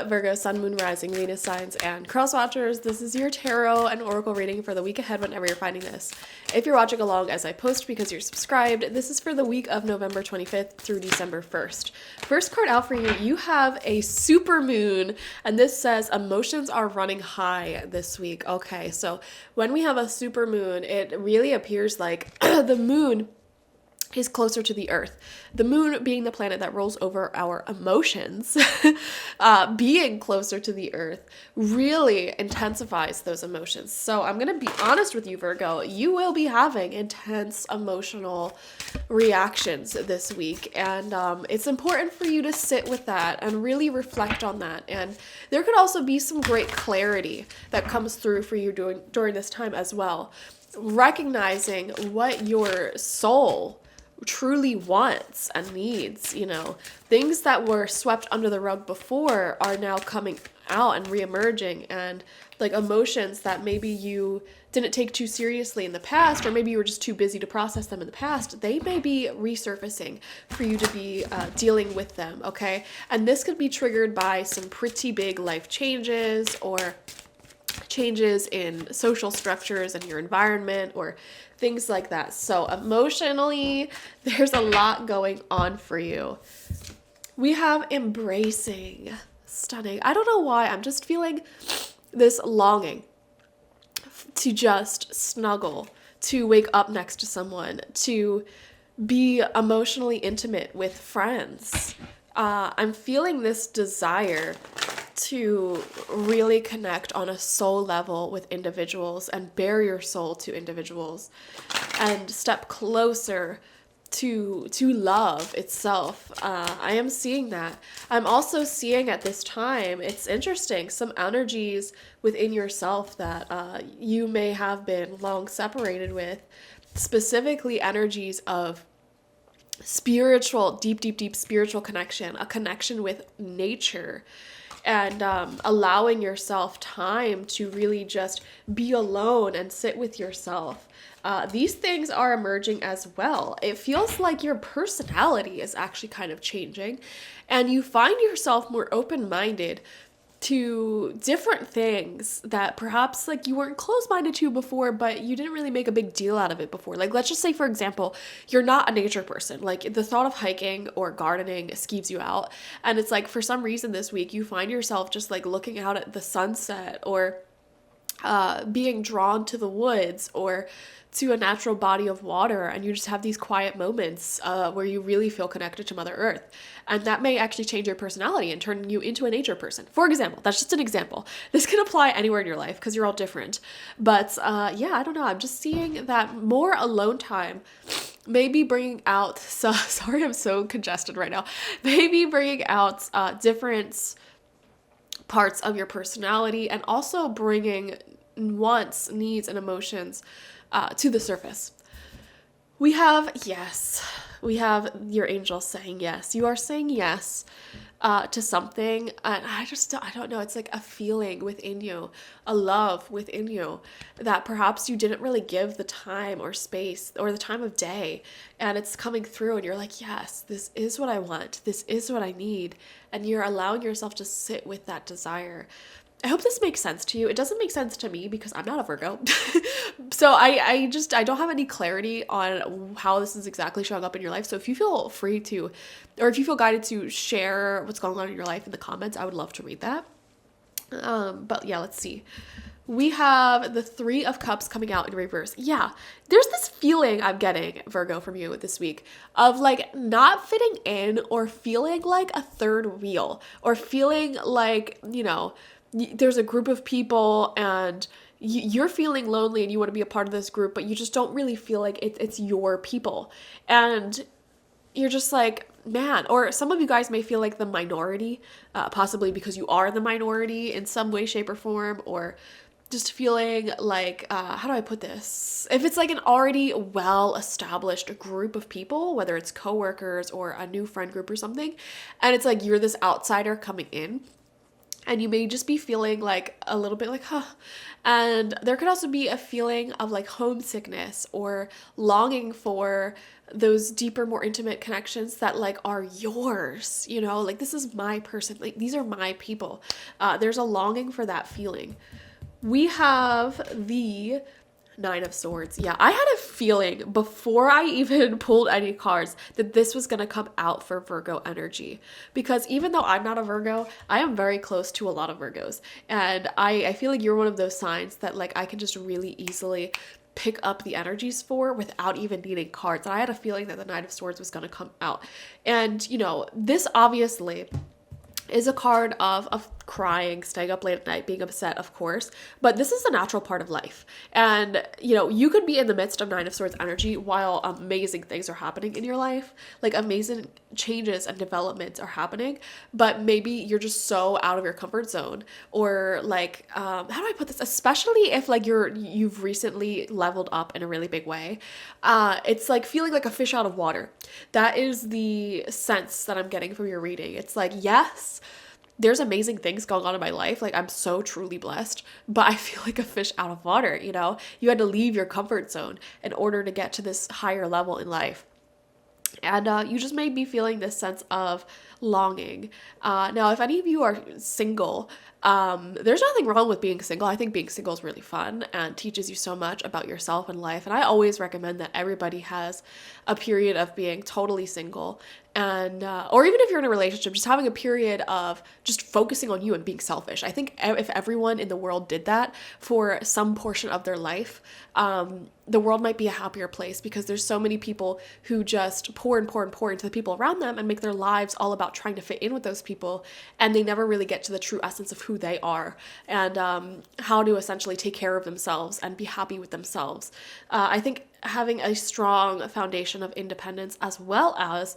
up, Virgo, Sun, Moon, Rising, Venus signs, and cross watchers? This is your tarot and oracle reading for the week ahead whenever you're finding this. If you're watching along as I post because you're subscribed, this is for the week of November 25th through December 1st. First card out for you, you have a super moon, and this says emotions are running high this week. Okay, so when we have a super moon, it really appears like the moon is closer to the earth. The moon being the planet that rolls over our emotions, being closer to the earth really intensifies those emotions. So I'm going to be honest with you, Virgo, you will be having intense emotional reactions this week. And it's important for you to sit with that and really reflect on that. And there could also be some great clarity that comes through for you during this time as well. Recognizing what your soul truly wants and needs, things that were swept under the rug before are now coming out and reemerging, and like emotions that maybe you didn't take too seriously in the past, or maybe you were just too busy to process them in the past, they may be resurfacing for you to be dealing with them, okay? And this could be triggered by some pretty big life changes or changes in social structures and your environment or things like that. So emotionally, there's a lot going on for you. We have embracing. Stunning. I don't know why. I'm just feeling this longing to just snuggle, to wake up next to someone, to be emotionally intimate with friends. I'm feeling this desire to really connect on a soul level with individuals and bare your soul to individuals and step closer to love itself. I am seeing that. I'm also seeing at this time, it's interesting, some energies within yourself that you may have been long separated with, specifically energies of spiritual, deep spiritual connection, a connection with nature, and allowing yourself time to really just be alone and sit with yourself. These things are emerging as well. It feels like your personality is actually kind of changing, and you find yourself more open-minded to different things that perhaps like you weren't close-minded to before, but you didn't really make a big deal out of it before. Like, let's just say, for example, you're not a nature person. Like, the thought of hiking or gardening skeeves you out. And it's like, for some reason this week, you find yourself just like looking out at the sunset or being drawn to the woods or to a natural body of water, and you just have these quiet moments where you really feel connected to Mother Earth. And that may actually change your personality and turn you into a nature person. For example, that's just an example. This can apply anywhere in your life because you're all different. But yeah, I don't know. I'm just seeing that more alone time, maybe bringing out, so sorry, I'm so congested right now, maybe bringing out different parts of your personality, and also bringing wants, needs, and emotions to the surface. We have yes. We have your angels saying yes. You are saying yes to something, and I don't know. It's like a feeling within you, a love within you that perhaps you didn't really give the time or space or the time of day, and it's coming through, and you're like, yes, this is what I want. This is what I need, and you're allowing yourself to sit with that desire. I hope this makes sense to you. It doesn't make sense to me because I'm not a Virgo. So I don't have any clarity on how this is exactly showing up in your life. So if you feel free to, or if you feel guided to share what's going on in your life in the comments, I would love to read that. But yeah, let's see. We have the Three of Cups coming out in reverse. Yeah, there's this feeling I'm getting, Virgo, from you this week of like not fitting in, or feeling like a third wheel, or feeling like, there's a group of people and you're feeling lonely and you want to be a part of this group, but you just don't really feel like it's your people. And you're just like, man, or some of you guys may feel like the minority, possibly because you are the minority in some way, shape, or form, or just feeling like, how do I put this? If it's like an already well-established group of people, whether it's coworkers or a new friend group or something, and it's like you're this outsider coming in, and you may just be feeling like a little bit like, huh. And there could also be a feeling of like homesickness or longing for those deeper, more intimate connections that like are yours, you know, like this is my person, like these are my people. There's a longing for that feeling. We have the Nine of Swords. Yeah, I had a feeling before I even pulled any cards that this was going to come out for Virgo energy. Because even though I'm not a Virgo, I am very close to a lot of Virgos. And I feel like you're one of those signs that like I can just really easily pick up the energies for without even needing cards. And I had a feeling that the Nine of Swords was going to come out. And, you know, this obviously is a card of crying, staying up late at night, being upset, of course, but this is a natural part of life. And, you know, you could be in the midst of Nine of Swords energy while amazing things are happening in your life, like amazing changes and developments are happening, but maybe you're just so out of your comfort zone, or like, how do I put this? Especially if like you've recently leveled up in a really big way. It's like feeling like a fish out of water. That is the sense that I'm getting from your reading. It's like, yes, there's amazing things going on in my life. Like I'm so truly blessed, but I feel like a fish out of water, you know? You had to leave your comfort zone in order to get to this higher level in life. And you just made me feeling this sense of longing. Now, if any of you are single, there's nothing wrong with being single. I think being single is really fun and teaches you so much about yourself and life. And I always recommend that everybody has a period of being totally single, and or even if you're in a relationship, just having a period of just focusing on you and being selfish. I think if everyone in the world did that for some portion of their life, the world might be a happier place, because there's so many people who just pour and pour and pour into the people around them and make their lives all about trying to fit in with those people, and they never really get to the true essence of who they are and how to essentially take care of themselves and be happy with themselves. I think having a strong foundation of independence as well as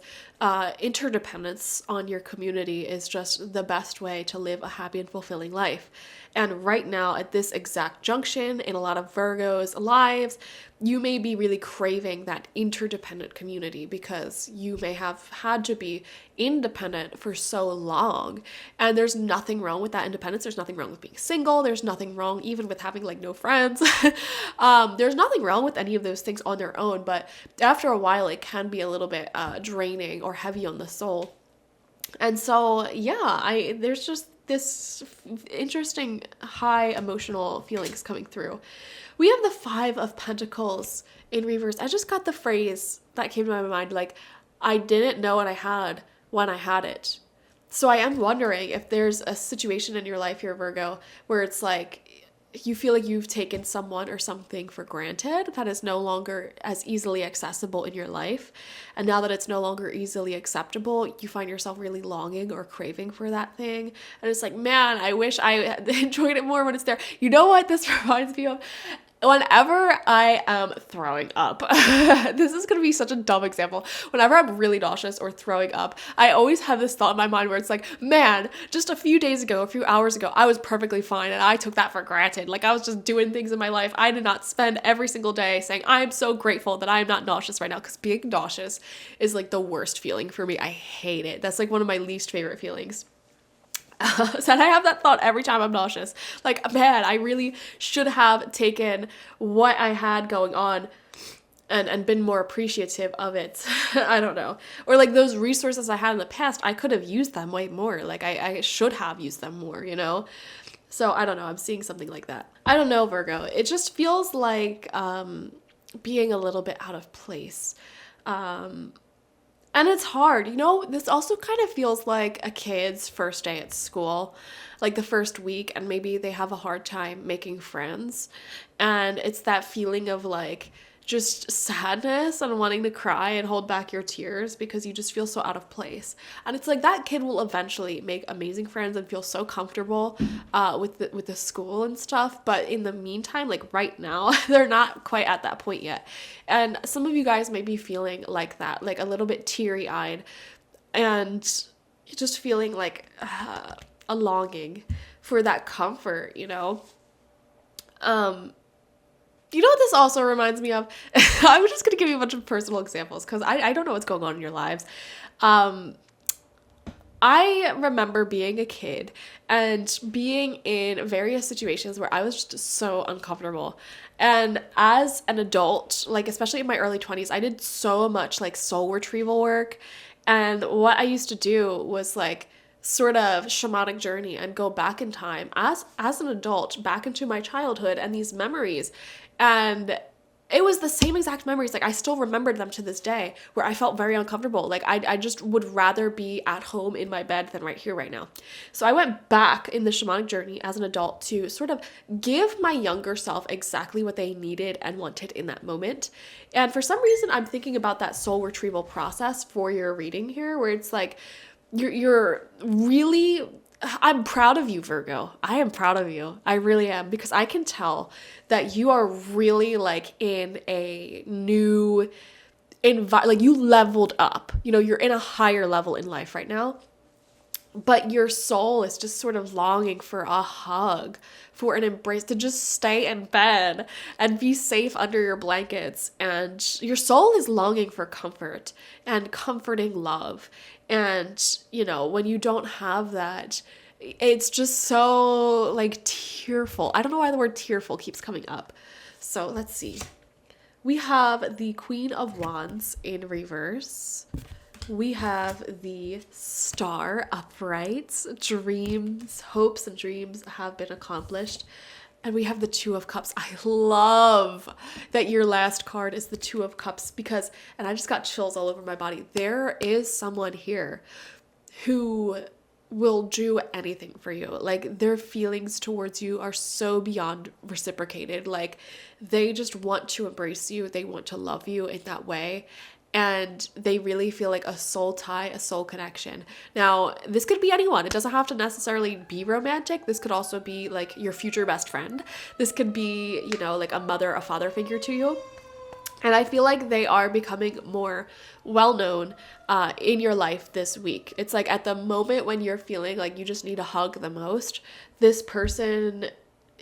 interdependence on your community is just the best way to live a happy and fulfilling life. And right now, at this exact junction in a lot of Virgos' lives, you may be really craving that interdependent community because you may have had to be independent for so long. And there's nothing wrong with that independence. There's nothing wrong with being single. There's nothing wrong even with having like no friends. There's nothing wrong with any of those things on their own. But after a while, it can be a little bit draining or heavy on the soul. And so, yeah, there's just this interesting high emotional feelings coming through. We have the Five of Pentacles in reverse. I just got the phrase that came to my mind, like, I didn't know what I had when I had it. So I am wondering if there's a situation in your life here, Virgo, where it's like, you feel like you've taken someone or something for granted that is no longer as easily accessible in your life. And now that it's no longer easily acceptable, you find yourself really longing or craving for that thing. And it's like, man, I wish I enjoyed it more when it's there. You know what this reminds me of? Whenever I am throwing up, this is going to be such a dumb example. Whenever I'm really nauseous or throwing up, I always have this thought in my mind where it's like, man, just a few days ago, a few hours ago, I was perfectly fine and I took that for granted. Like I was just doing things in my life. I did not spend every single day saying, I'm so grateful that I am not nauseous right now, because being nauseous is like the worst feeling for me. I hate it. That's like one of my least favorite feelings. So I have that thought every time I'm nauseous. Like, man, I really should have taken what I had going on and been more appreciative of it. I don't know. Or like those resources I had in the past, I could have used them way more. Like I should have used them more, you know? So I don't know. I'm seeing something like that. I don't know, Virgo. It just feels like being a little bit out of place. And it's hard, you know, this also kind of feels like a kid's first day at school, like the first week, and maybe they have a hard time making friends. And it's that feeling of like just sadness and wanting to cry and hold back your tears because you just feel so out of place. And it's like that kid will eventually make amazing friends and feel so comfortable with the school and stuff. But in the meantime, like right now, they're not quite at that point yet. And some of you guys may be feeling like that, like a little bit teary-eyed and just feeling like a longing for that comfort, you know? You know what this also reminds me of? I'm just going to give you a bunch of personal examples because I don't know what's going on in your lives. I I remember being a kid and being in various situations where I was just so uncomfortable. And as an adult, like especially in my early 20s, I did so much like soul retrieval work. And what I used to do was like sort of shamanic journey and go back in time as an adult back into my childhood and these memories. And it was the same exact memories. Like I still remembered them to this day where I felt very uncomfortable. Like I just would rather be at home in my bed than right here, right now. So I went back in the shamanic journey as an adult to sort of give my younger self exactly what they needed and wanted in that moment. And for some reason, I'm thinking about that soul retrieval process for your reading here, where it's like, you're really, I'm proud of you, Virgo. I am proud of you. I really am, because I can tell that you are really like in a new like you leveled up. You know, you're in a higher level in life right now. But your soul is just sort of longing for a hug, for an embrace, to just stay in bed and be safe under your blankets. And your soul is longing for comfort and comforting love. And, you know, when you don't have that, it's just so like tearful. I don't know why the word tearful keeps coming up. So let's see. We have the Queen of Wands in reverse. We have the Star upright. Dreams, hopes, and dreams have been accomplished. And we have the Two of Cups. I love that your last card is the Two of Cups because, and I just got chills all over my body. There is someone here who will do anything for you. Like their feelings towards you are so beyond reciprocated. Like they just want to embrace you. They want to love you in that way. And they really feel like a soul tie, a soul connection. Now, this could be anyone. It doesn't have to necessarily be romantic. This could also be like your future best friend. This could be, you know, like a mother, a father figure to you. And I feel like they are becoming more well-known in your life this week. It's like at the moment when you're feeling like you just need a hug the most, this person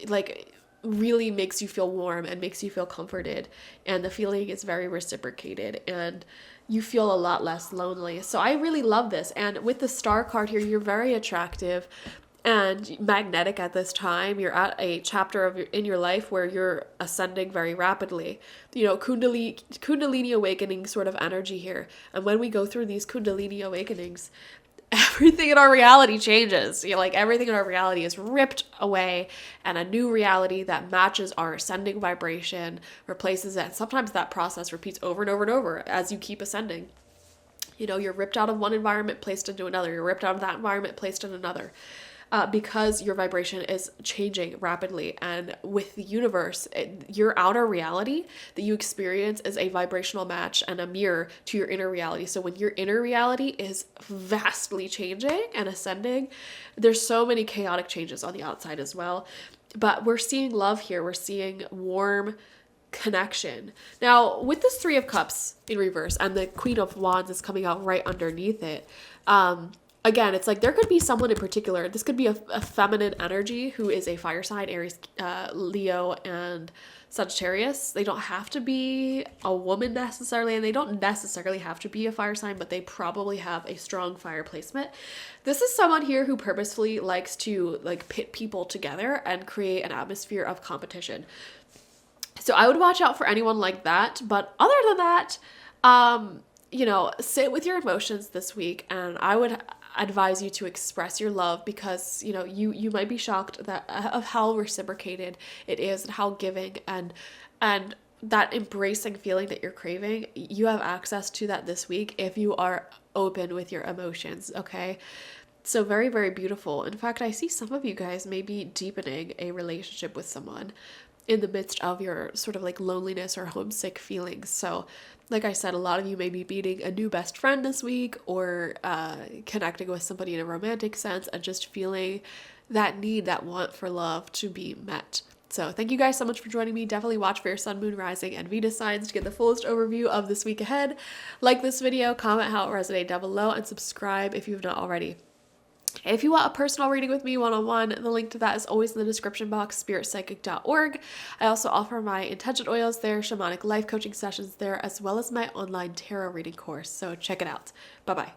like really makes you feel warm and makes you feel comforted, and the feeling is very reciprocated and you feel a lot less lonely. So I really love this. And with the Star card here, you're very attractive and magnetic at this time. You're at a chapter in your life where you're ascending very rapidly. You know, Kundalini awakening sort of energy here. And when we go through these Kundalini awakenings, everything in our reality changes. You know, like everything in our reality is ripped away and a new reality that matches our ascending vibration replaces it. And sometimes that process repeats over and over and over as you keep ascending. You know, you're ripped out of one environment, placed into another. You're ripped out of that environment, placed in another. Because your vibration is changing rapidly. And with the universe, your outer reality that you experience is a vibrational match and a mirror to your inner reality. So when your inner reality is vastly changing and ascending, there's so many chaotic changes on the outside as well. But we're seeing love here. We're seeing warm connection. Now, with this Three of Cups in reverse and the Queen of Wands is coming out right underneath it, again, it's like there could be someone in particular. This could be a feminine energy who is a fire sign, Aries, Leo, and Sagittarius. They don't have to be a woman necessarily, and they don't necessarily have to be a fire sign, but they probably have a strong fire placement. This is someone here who purposefully likes to like pit people together and create an atmosphere of competition. So I would watch out for anyone like that. But other than that, you know, sit with your emotions this week, and I would advise you to express your love because, you know, you might be shocked that of how reciprocated it is and how giving and that embracing feeling that you're craving. You have access to that this week if you are open with your emotions, okay? So very, very beautiful. In fact, I see some of you guys may be deepening a relationship with someone in the midst of your sort of like loneliness or homesick feelings. So like I said, a lot of you may be meeting a new best friend this week or connecting with somebody in a romantic sense and just feeling that need, that want for love to be met. So thank you guys so much for joining me. Definitely watch for your sun, moon, rising, and Venus signs to get the fullest overview of this week ahead. Like this video, comment how it resonated down below, and subscribe if you've not already. If you want a personal reading with me one-on-one, the link to that is always in the description box, spiritpsychic.org. I also offer my intention oils there, shamanic life coaching sessions there, as well as my online tarot reading course. So check it out. Bye-bye.